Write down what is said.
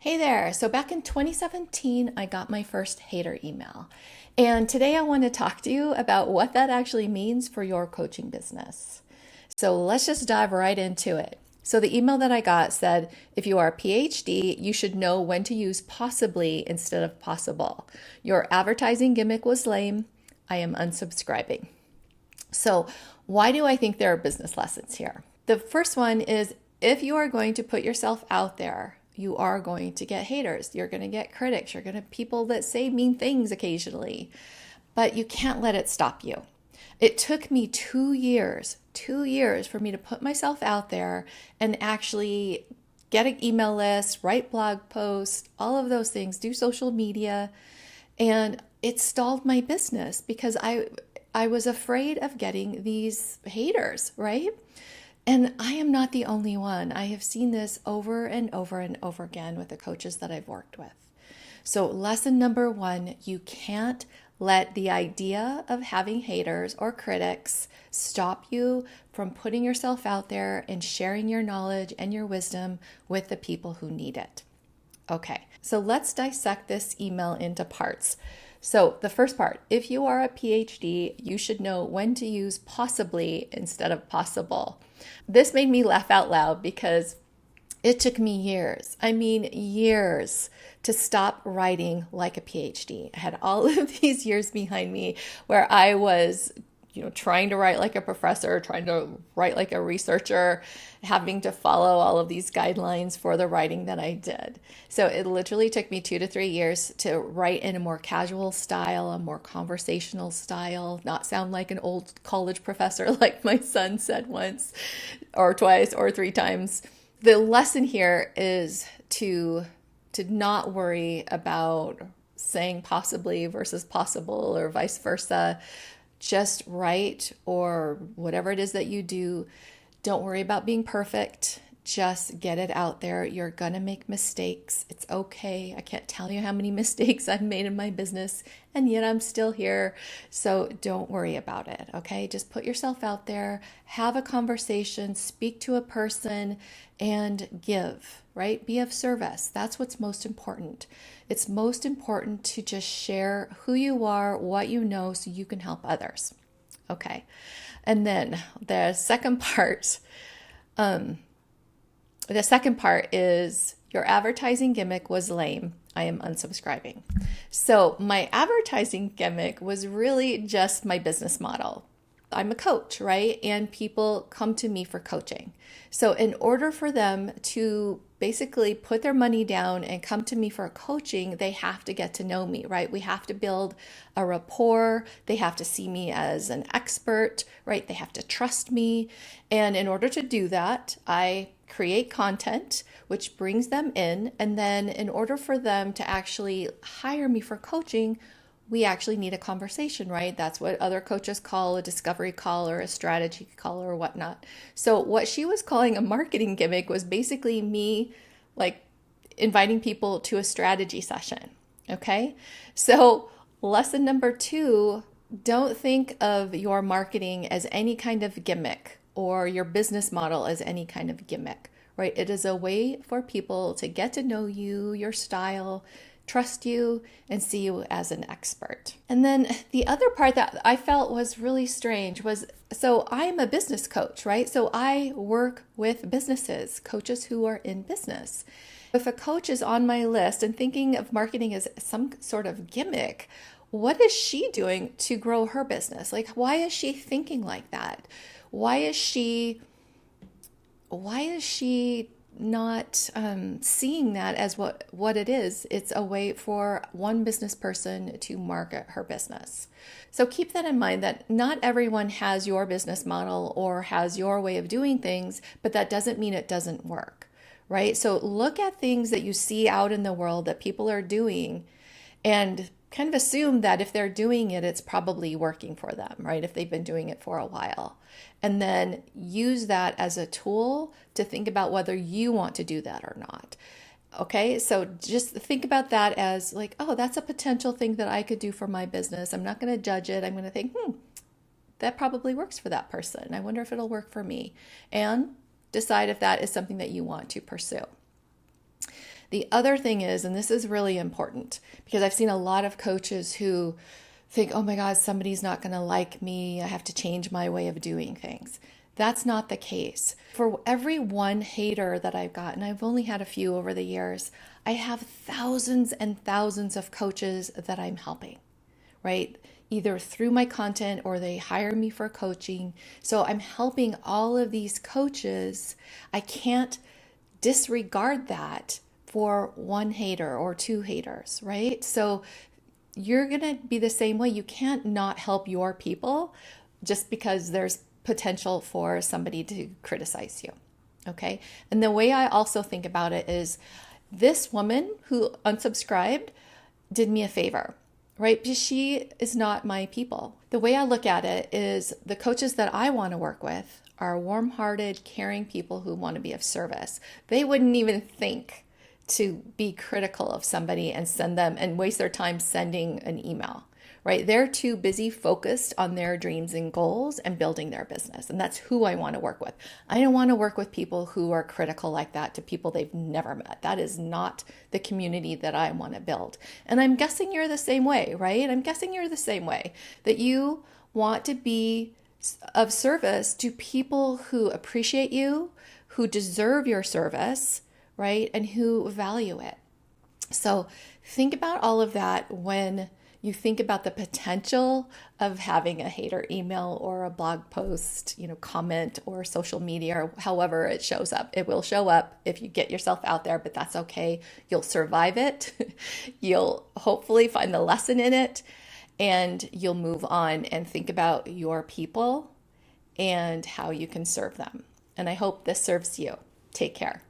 Hey there. So back in 2017, I got my first hater email. And today I want to talk to you about what that actually means for your coaching business. So let's just dive right into it. So the email that I got said, if you are a PhD, you should know when to use possibly instead of possible. Your advertising gimmick was lame. I am unsubscribing. So why do I think there are business lessons here? The first one is if you are going to put yourself out there, you are going to get haters. You're going to get critics. You're going to have people that say mean things occasionally, but you can't let it stop you. It took me 2 years for me to put myself out there and actually get an email list, write blog posts, all of those things, do social media. And it stalled my business because I was afraid of getting these haters, right? And I am not the only one. I have seen this over and over and over again with the coaches that I've worked with. So, lesson number one, you can't let the idea of having haters or critics stop you from putting yourself out there and sharing your knowledge and your wisdom with the people who need it. Okay, so let's dissect this email into parts. So, the first part, if you are a PhD, you should know when to use possibly instead of possible. This made me laugh out loud because it took me years, years to stop writing like a PhD. I had all of these years behind me where I was trying to write like a professor, trying to write like a researcher, having to follow all of these guidelines for the writing that I did. So it literally took me 2 to 3 years to write in a more casual style, a more conversational style, not sound like an old college professor like my son said once or twice or three times. The lesson here is to not worry about saying possibly versus possible or vice versa. Just write or whatever it is that you do. Don't worry about being perfect. Just get it out there. You're going to make mistakes. It's okay. I can't tell you how many mistakes I've made in my business, and yet I'm still here. So don't worry about it, okay? Just put yourself out there, have a conversation, speak to a person, and give, right? Be of service. That's what's most important. It's most important to just share who you are, what you know, so you can help others. Okay. And then the second part, is your advertising gimmick was lame. I am unsubscribing. So my advertising gimmick was really just my business model. I'm a coach, right? And people come to me for coaching. So in order for them to basically put their money down and come to me for coaching, they have to get to know me, right? We have to build a rapport. They have to see me as an expert, right? They have to trust me. And in order to do that, I create content which brings them in. And then in order for them to actually hire me for coaching, we actually need a conversation, right? That's what other coaches call a discovery call or a strategy call or whatnot. So what she was calling a marketing gimmick was basically me like inviting people to a strategy session. Okay. So lesson number two, don't think of your marketing as any kind of gimmick or your business model as any kind of gimmick, right? It is a way for people to get to know you, your style, trust you, and see you as an expert. And then the other part that I felt was really strange was, so I'm a business coach, right? So I work with businesses, coaches who are in business. If a coach is on my list and thinking of marketing as some sort of gimmick, what is she doing to grow her business? Like, why is she thinking like that? Why is she not seeing that as what it is? It's a way for one business person to market her business. So keep that in mind, that not everyone has your business model or has your way of doing things, but that doesn't mean it doesn't work, right? So look at things that you see out in the world that people are doing and kind of assume that if they're doing it, it's probably working for them, right? If they've been doing it for a while. And then use that as a tool to think about whether you want to do that or not. Okay, so just think about that as like, oh, that's a potential thing that I could do for my business. I'm not going to judge it. I'm going to think, that probably works for that person. I wonder if it'll work for me. And decide if that is something that you want to pursue. The other thing is, and this is really important because I've seen a lot of coaches who think, oh my God, somebody's not going to like me. I have to change my way of doing things. That's not the case. For every one hater that I've gotten, I've only had a few over the years, I have thousands and thousands of coaches that I'm helping, right? Either through my content or they hire me for coaching. So I'm helping all of these coaches. I can't disregard that for one hater or two haters, right? So you're going to be the same way. You can't not help your people just because there's potential for somebody to criticize you. Okay. And the way I also think about it is this woman who unsubscribed did me a favor, right? Because she is not my people. The way I look at it is the coaches that I want to work with are warm-hearted, caring people who want to be of service. They wouldn't even think to be critical of somebody and send them and waste their time sending an email, right? They're too busy focused on their dreams and goals and building their business. And that's who I want to work with. I don't want to work with people who are critical like that to people they've never met. That is not the community that I want to build. And I'm guessing you're the same way, right? I'm guessing you're the same way, that you want to be of service to people who appreciate you, who deserve your service, right? And who value it. So think about all of that when you think about the potential of having a hater email or a blog post, comment or social media or however it shows up. It will show up if you get yourself out there, but that's okay. You'll survive it. You'll hopefully find the lesson in it, and you'll move on and think about your people and how you can serve them. And I hope this serves you. Take care.